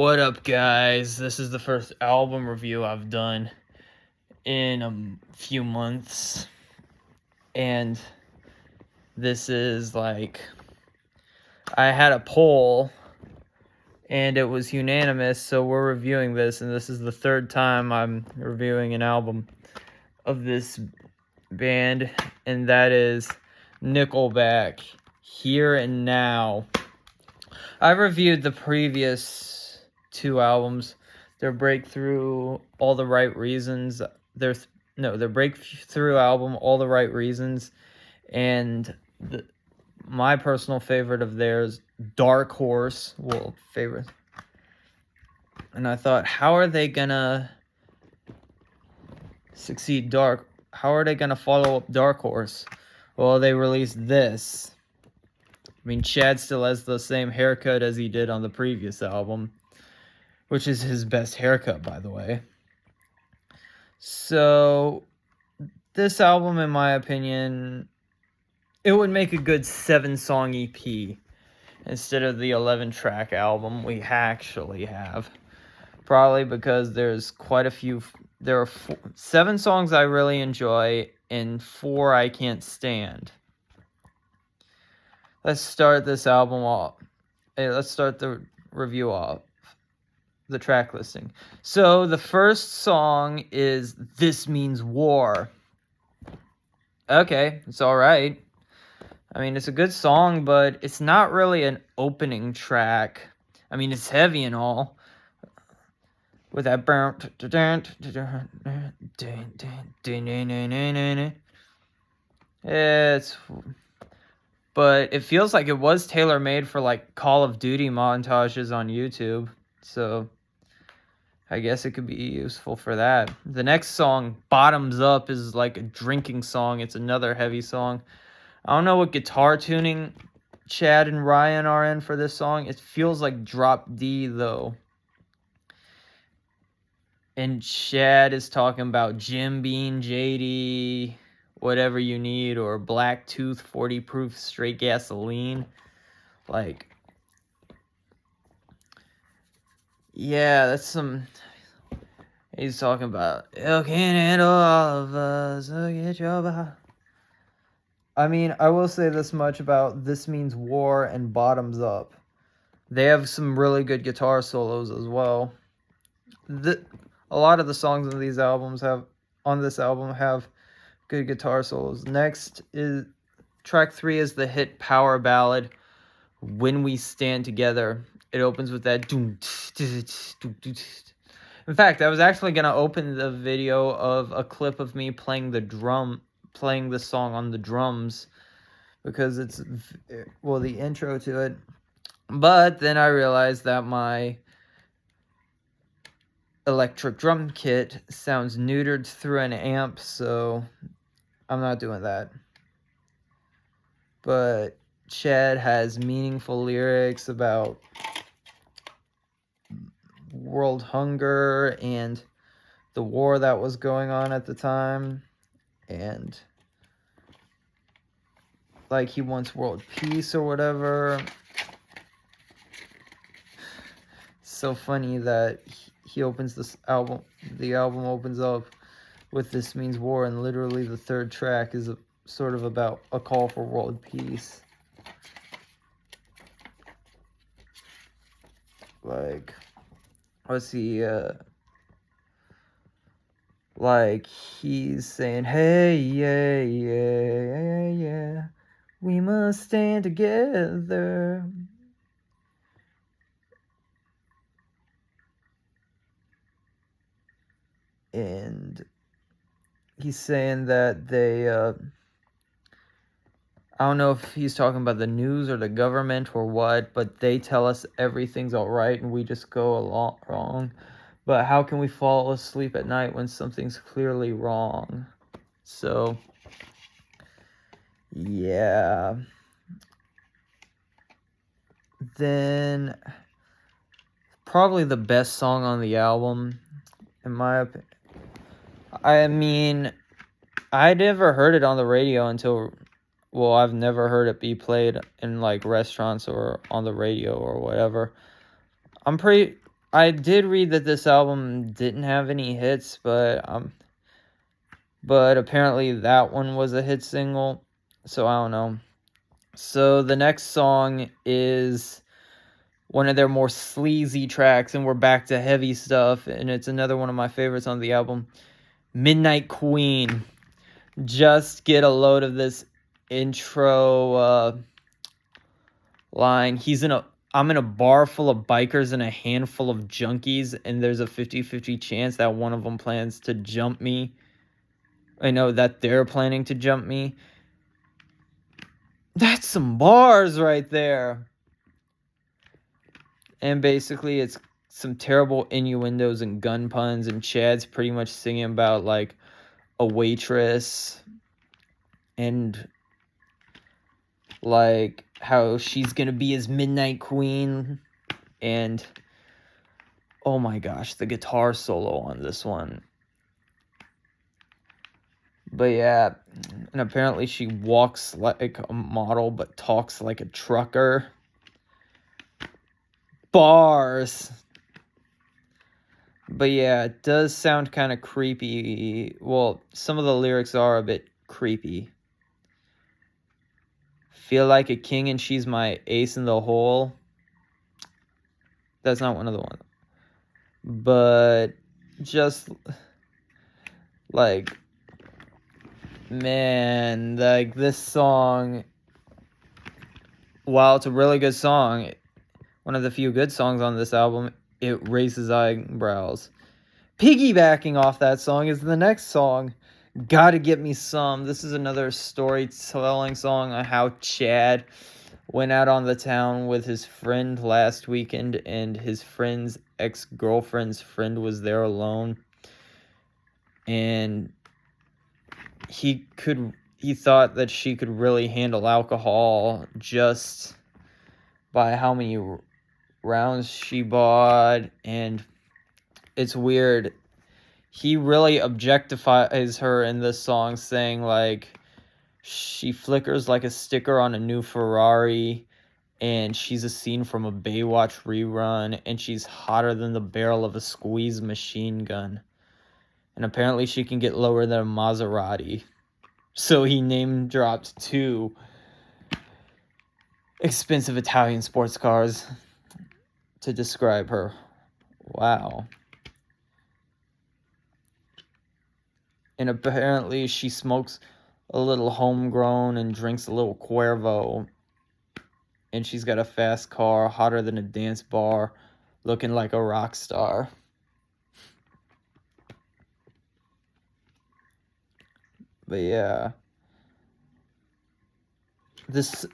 What up, guys? This is the first album review I've done in a few months, and this is like, I had a poll and it was unanimous, so we're reviewing this, and this is the third time I'm reviewing an album of this band, and that is Nickelback, Here and Now. I reviewed the previous two albums, their breakthrough, All the Right Reasons, their breakthrough album, All the Right Reasons, and my personal favorite of theirs, Dark Horse, favorite. And I thought, how are they gonna succeed how are they gonna follow up Dark Horse? Well, they released this. I mean, Chad still has the same haircut as he did on the previous album, which is his best haircut, by the way. So, this album, in my opinion, it would make a good 7-song EP instead of the 11-track album we actually have. Probably because there's quite a few. There are 7 songs I really enjoy and 4 I can't stand. Let's start this album off. Let's start the review off. The track listing. So the first song is This Means War. Okay, it's alright. I mean, it's a good song, but it's not really an opening track. I mean, it's heavy and all. With that but it feels like it was tailor-made for like Call of Duty montages on YouTube. So I guess it could be useful for that. The next song, Bottoms Up, is like a drinking song. It's another heavy song. I don't know what guitar tuning Chad and Ryan are in for this song. It feels like drop D, though. And Chad is talking about Jim Beam, JD, whatever you need, or Black Tooth 40 proof straight gasoline. Like, yeah, that's some. He's talking about, you can't handle all of us, so get your behind. I mean, I will say this much about This Means War and Bottoms Up. They have some really good guitar solos as well. A lot of the songs on this album have good guitar solos. Next is track 3 is the hit power ballad When We Stand Together. It opens with that. In fact, I was actually gonna open the video of a clip of me playing the song on the drums, because it's the intro to it. But then I realized that my electric drum kit sounds neutered through an amp, so I'm not doing that. But Chad has meaningful lyrics about world hunger and the war that was going on at the time, and like he wants world peace or whatever. It's so funny that he opens the album opens up with This Means War, and literally the third track is sort of about a call for world peace. Like, let's see, like he's saying, hey, yeah, yeah, yeah, we must stand together. And he's saying that they, I don't know if he's talking about the news or the government or what, but they tell us everything's all right and we just go along wrong. But how can we fall asleep at night when something's clearly wrong? So, yeah. Then, probably the best song on the album, in my opinion. I mean, I never heard it on the radio until, I've never heard it be played in like restaurants or on the radio or whatever. I did read that this album didn't have any hits, but apparently that one was a hit single, so I don't know. So the next song is one of their more sleazy tracks, and we're back to heavy stuff, and it's another one of my favorites on the album, Midnight Queen. Just get a load of this intro line. I'm in a bar full of bikers and a handful of junkies, and there's a 50-50 chance that one of them plans to jump me. I know that they're planning to jump me. That's some bars right there. And basically, it's some terrible innuendos and gun puns, and Chad's pretty much singing about, like, a waitress and, like, how she's gonna be his midnight queen. And oh my gosh, the guitar solo on this one. But yeah, and apparently she walks like a model but talks like a trucker. Bars. But yeah, it does sound kind of creepy. Well, some of the lyrics are a bit creepy. Feel like a king and she's my ace in the hole. That's not one of the ones. But just like, man, like this song, while it's a really good song, one of the few good songs on this album, it raises eyebrows. Piggybacking off that song is the next song, Gotta Get Me Some. This is another storytelling song on how Chad went out on the town with his friend last weekend, and his friend's ex-girlfriend's friend was there alone. And he thought that she could really handle alcohol just by how many rounds she bought. And it's weird, he really objectifies her in this song, saying like she flickers like a sticker on a new Ferrari, and she's a scene from a Baywatch rerun, and she's hotter than the barrel of a squeeze machine gun, and apparently she can get lower than a Maserati. So he name dropped 2 expensive Italian sports cars to describe her. Wow. And apparently she smokes a little homegrown and drinks a little Cuervo. And she's got a fast car, hotter than a dance bar, looking like a rock star. But yeah. This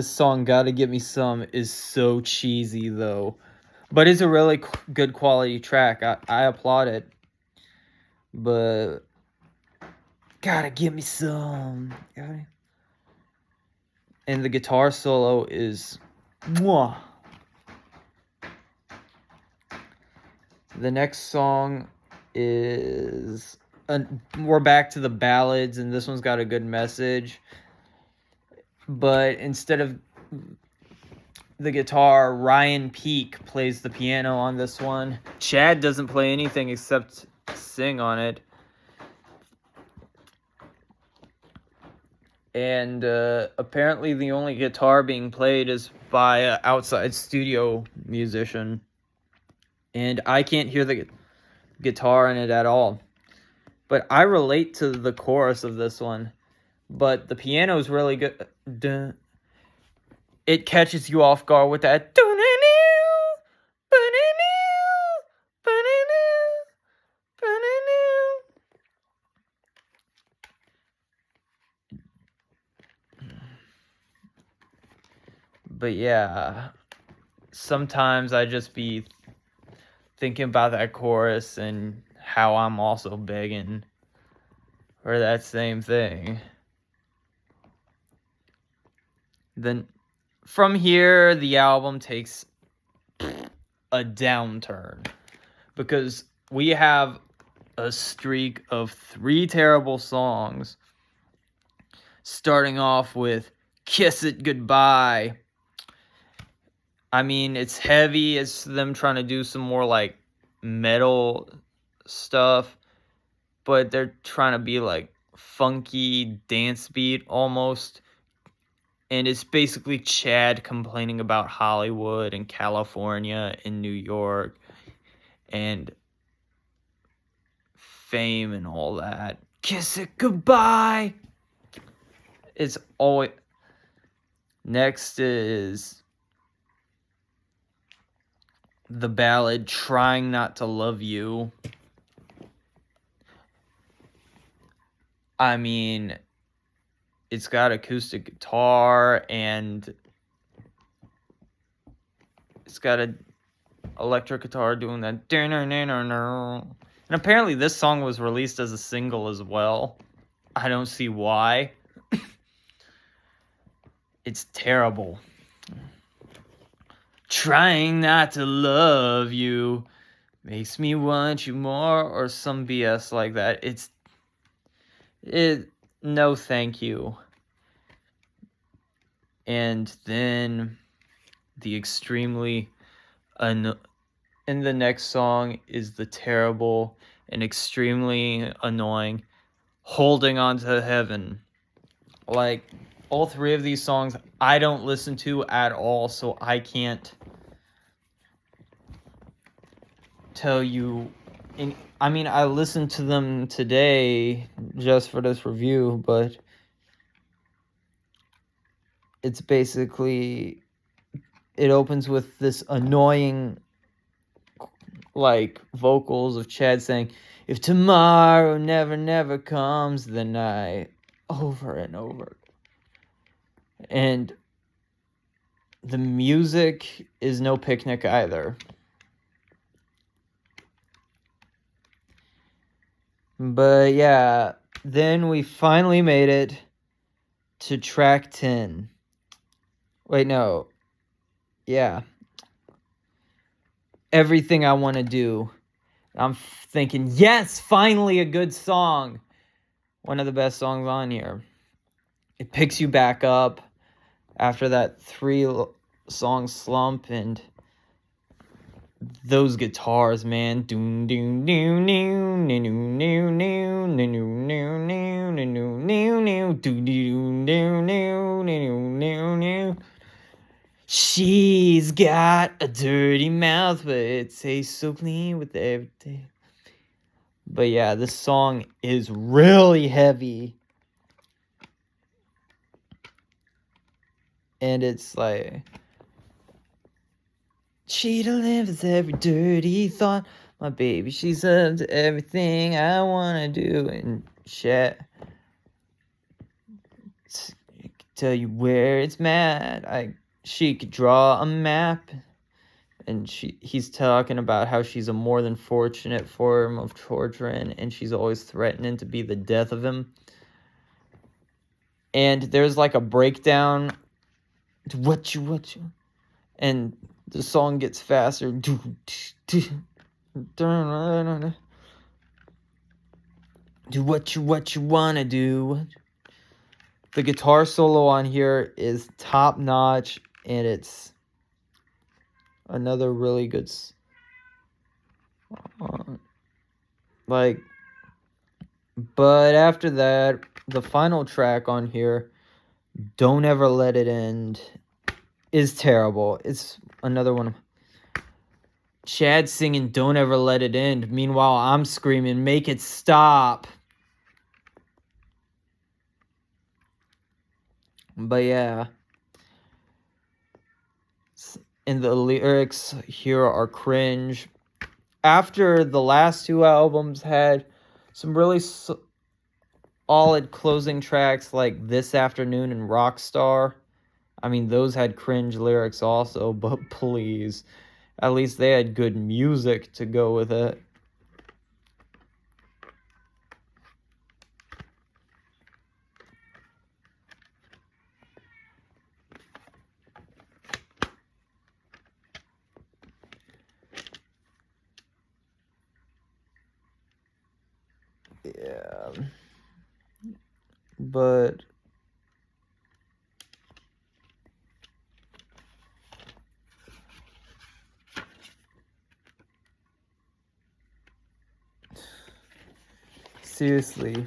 song, Gotta Get Me Some, is so cheesy though. But it's a really good quality track. I applaud it. But gotta get me some. And the guitar solo is mwah. The next song is we're back to the ballads, and this one's got a good message. But instead of the guitar, Ryan Peake plays the piano on this one. Chad doesn't play anything except sing on it. And apparently the only guitar being played is by an outside studio musician. And I can't hear the guitar in it at all. But I relate to the chorus of this one. But the piano is really good. It catches you off guard with that. But yeah, sometimes I just be thinking about that chorus and how I'm also begging for that same thing. Then from here, the album takes a downturn because we have a streak of 3 terrible songs, starting off with Kiss It Goodbye. I mean, it's heavy. It's them trying to do some more like metal stuff, but they're trying to be like funky dance beat almost. And it's basically Chad complaining about Hollywood and California and New York and fame and all that. Kiss it goodbye. It's always. Next is the ballad Trying Not to Love You. I mean, it's got acoustic guitar and it's got an electric guitar doing that. And apparently this song was released as a single as well. I don't see why. It's terrible. Trying not to love you makes me want you more, or some BS like that. No thank you. And then the extremely and the next song is the terrible and extremely annoying Holding On to Heaven. Like, all three of these songs I don't listen to at all, so I can't tell you. I mean, I listened to them today just for this review, but it's basically, it opens with this annoying like vocals of Chad saying, "If tomorrow never comes," then over and over. And the music is no picnic either. But yeah, then we finally made it to track 10. Wait, no. Yeah. Everything I Want to Do. I'm thinking, yes, finally a good song. One of the best songs on here. It picks you back up after that 3-song slump, and those guitars, man. She's got a dirty mouth, but it tastes so clean with every day. But yeah, this song is really heavy. And it's like, she delivers every dirty thought. My baby, she's up to everything I want to do. And shit, I can tell you where it's mad. She could draw a map. And he's talking about how she's a more than fortunate form of torturing, and she's always threatening to be the death of him. And there's like a breakdown. What you, and the song gets faster. Do what you wanna do. The guitar solo on here is top notch, and it's another really good but after that, the final track on here, Don't Ever Let It End, is terrible. It's another one. Chad singing Don't Ever Let It End. Meanwhile, I'm screaming, make it stop. But yeah. And the lyrics here are cringe. After the last 2 albums had some really solid closing tracks like This Afternoon and Rockstar. I mean, those had cringe lyrics also, but please. At least they had good music to go with it. Yeah. But Seriously.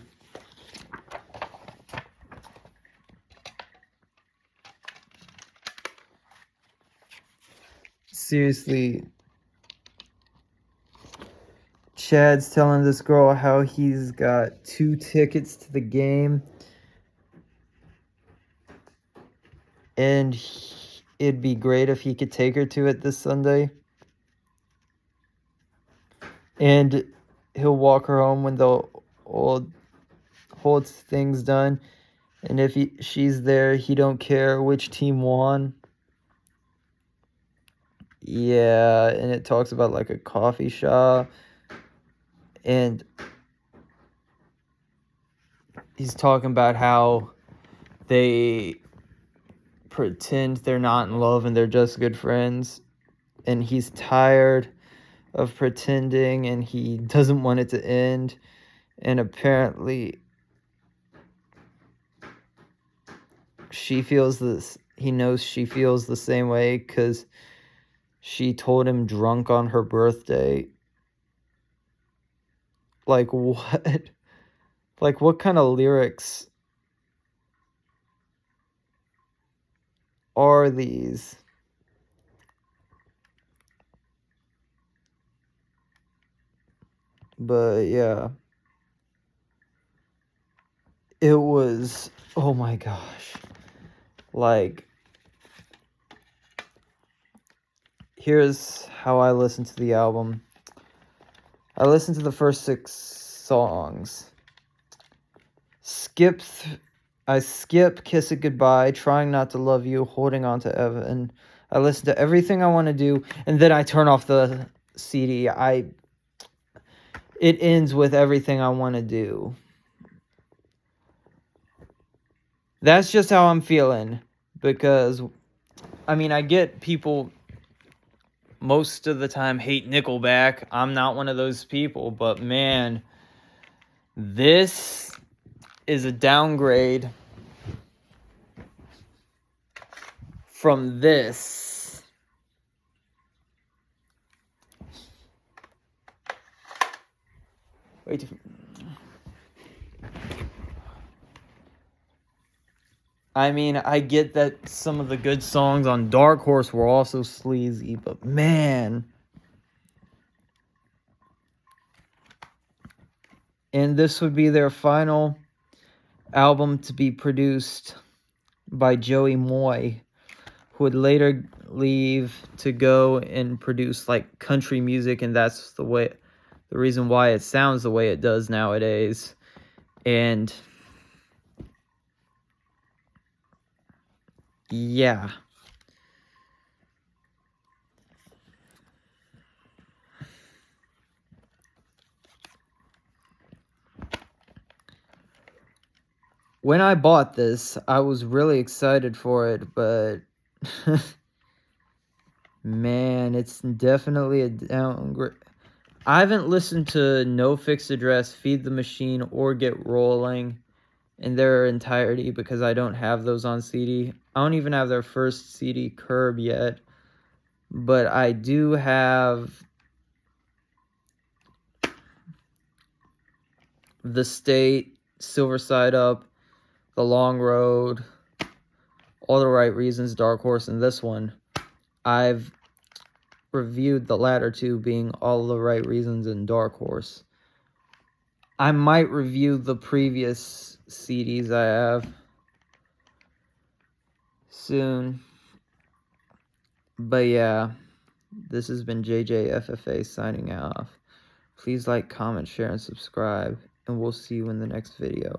Seriously. Chad's telling this girl how he's got 2 tickets to the game. And it'd be great if he could take her to it this Sunday. And he'll walk her home when the whole thing's done. And if she's there, he don't care which team won. Yeah, and it talks about like a coffee shop. And he's talking about how they pretend they're not in love and they're just good friends. And he's tired of pretending and he doesn't want it to end. And apparently she feels this. He knows she feels the same way because she told him drunk on her birthday. Like, what? Like, what kind of lyrics are these? But, yeah. It was, oh my gosh. Like, here's how I listened to the album. I listened to the first 6 songs. I skip Kiss It Goodbye, Trying Not to Love You, Holding On to Evan. I listen to Everything I Want to Do, and then I turn off the CD. It ends with Everything I Want to Do. That's just how I'm feeling, because, I mean, I get people most of the time hate Nickelback. I'm not one of those people, but man, this is a downgrade from this. Wait. I mean, I get that some of the good songs on Dark Horse were also sleazy, but man. And this would be their final album to be produced by Joey Moy, who would later leave to go and produce like country music, and that's the reason why it sounds the way it does nowadays. And yeah. When I bought this, I was really excited for it, but man, it's definitely a downgrade. I haven't listened to No Fixed Address, Feed the Machine, or Get Rolling in their entirety because I don't have those on CD. I don't even have their first CD, Curb, yet. But I do have The State, Silver Side Up, The Long Road, All the Right Reasons, Dark Horse, and this one. I've reviewed the latter two, being All the Right Reasons and Dark Horse. I might review the previous CDs I have soon. But yeah, this has been JJFFA signing off. Please like, comment, share, and subscribe, and we'll see you in the next video.